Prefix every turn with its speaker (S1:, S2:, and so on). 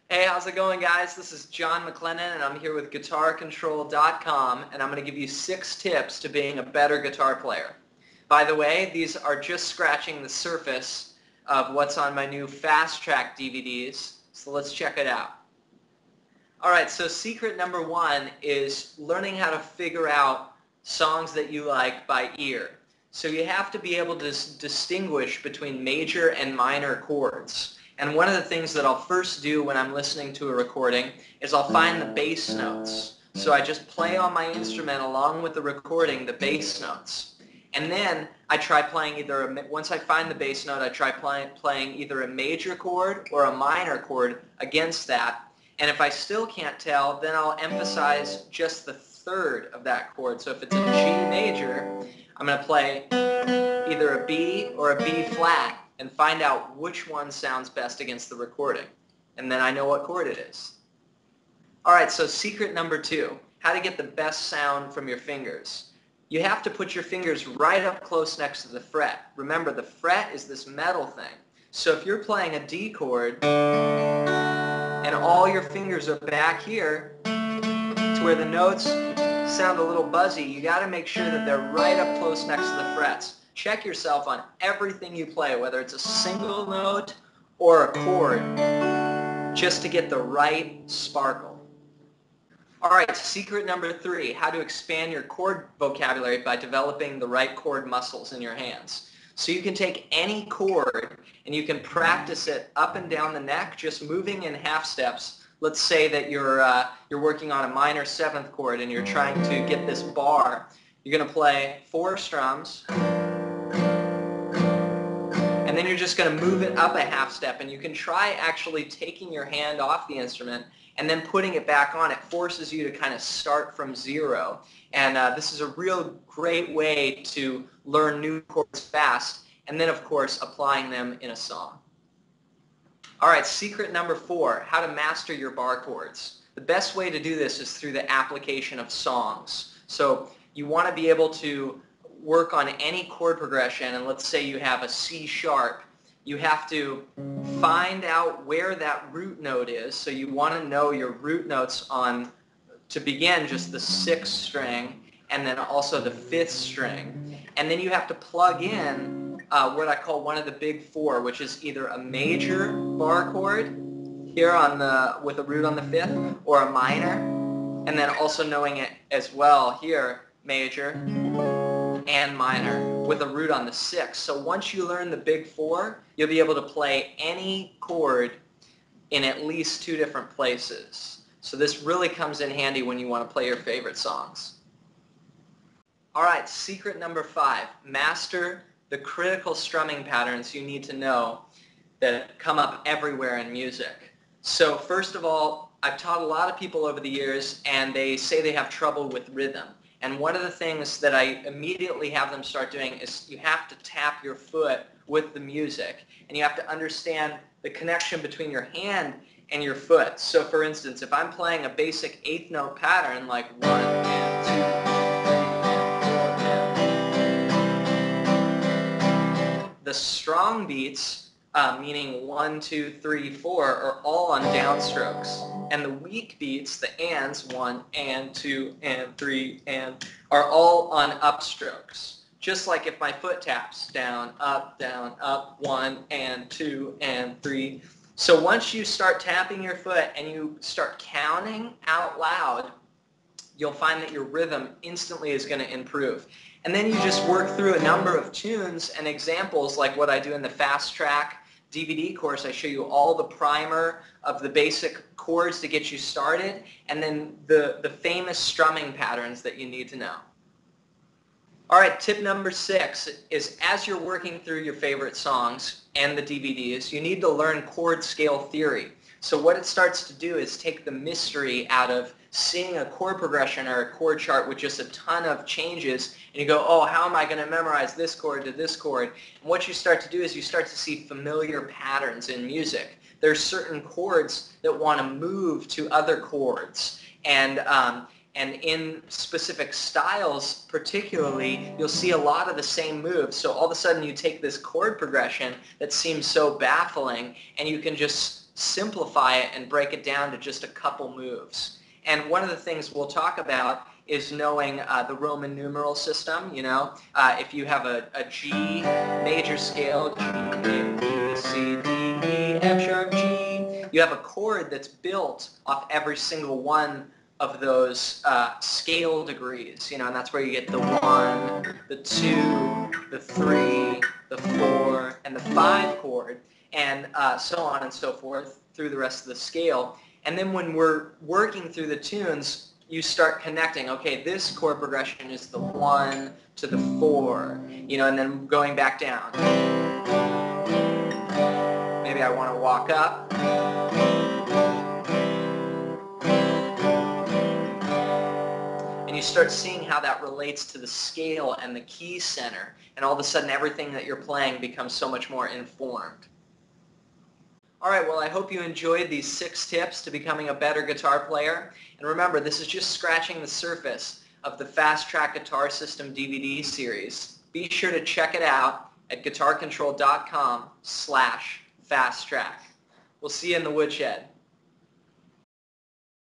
S1: Hey, how's it going, guys? This is Jon MacLennan, and I'm here with GuitarControl.com, and I'm going to give you 6 tips to being a better guitar player. By the way, these are just scratching the surface of what's on my new Fast Track DVDs, so let's check it out. Alright, so secret number 1 is learning how to figure out songs that you like by ear. So you have to be able to distinguish between major and minor chords. And one of the things that I'll first do when I'm listening to a recording is I'll find the bass notes. So I just play on my instrument along with the recording the bass notes. And then I try playing once I find the bass note, I try playing either a major chord or a minor chord against that. And if I still can't tell, then I'll emphasize just the third of that chord. So if it's a G major, I'm going to play either a B or a B flat and find out which one sounds best against the recording. And then I know what chord it is. Alright, so secret number 2, how to get the best sound from your fingers. You have to put your fingers right up close next to the fret. Remember, the fret is this metal thing. So if you're playing a D chord and all your fingers are back here to where the notes sound a little buzzy, you got to make sure that they're right up close next to the frets. Check yourself on everything you play, whether it's a single note or a chord, just to get the right sparkle. Alright, secret number 3, how to expand your chord vocabulary by developing the right chord muscles in your hands. So you can take any chord and you can practice it up and down the neck, just moving in half steps. Let's say that you're working on a minor 7th chord and you're trying to get this bar. You're going to play 4 strums, and then you're just going to move it up a half step, and you can try actually taking your hand off the instrument and then putting it back on. It forces you to kind of start from 0, and this is a real great way to learn new chords fast, and then of course applying them in a song. Alright, secret number 4, how to master your bar chords. The best way to do this is through the application of songs. So you want to be able to work on any chord progression, and let's say you have a C sharp. You have to find out where that root note is. So you want to know your root notes on, to begin, just the 6th string and then also the 5th string. And then you have to plug in what I call one of the big 4, which is either a major bar chord here on with a root on the 5th, or a minor, and then also knowing it as well here, major and minor with a root on the 6th. So once you learn the big 4, you'll be able to play any chord in at least 2 different places. So this really comes in handy when you want to play your favorite songs. Alright, secret number 5, master the critical strumming patterns you need to know that come up everywhere in music. So first of all, I've taught a lot of people over the years, and they say they have trouble with rhythm. And one of the things that I immediately have them start doing is you have to tap your foot with the music. And you have to understand the connection between your hand and your foot. So for instance, if I'm playing a basic 8th note pattern like 1 and 2, the strong beats, meaning 1, 2, 3, 4, are all on downstrokes. And the weak beats, the ands, 1 and 2 and 3 and, are all on upstrokes. Just like if my foot taps down, up, 1 and 2 and 3. So once you start tapping your foot and you start counting out loud, you'll find that your rhythm instantly is going to improve. And then you just work through a number of tunes and examples like what I do in the Fast Track DVD course. I show you all the primer of the basic chords to get you started, and then the famous strumming patterns that you need to know. Alright, tip number 6 is as you're working through your favorite songs and the DVDs, you need to learn chord scale theory. So what it starts to do is take the mystery out of seeing a chord progression or a chord chart with just a ton of changes, and you go, oh, how am I going to memorize this chord to this chord? And what you start to do is you start to see familiar patterns in music. There are certain chords that want to move to other chords, and in specific styles particularly, you'll see a lot of the same moves. So all of a sudden you take this chord progression that seems so baffling, and you can just simplify it and break it down to just a couple moves. And one of the things we'll talk about is knowing the Roman numeral system. You know, if you have a G major scale, G, A, B, C, D, E, F sharp, G, you have a chord that's built off every single one of those scale degrees, you know, and that's where you get the 1, the 2, the 3, the 4, and the 5 chord, and so on and so forth through the rest of the scale. And then when we're working through the tunes, you start connecting, okay, this chord progression is the 1 to the 4, you know, and then going back down. Maybe I want to walk up. And you start seeing how that relates to the scale and the key center, and all of a sudden everything that you're playing becomes so much more informed. All right, well, I hope you enjoyed these 6 tips to becoming a better guitar player. And remember, this is just scratching the surface of the Fast Track Guitar System DVD series. Be sure to check it out at guitarcontrol.com/fasttrack. We'll see you in the woodshed.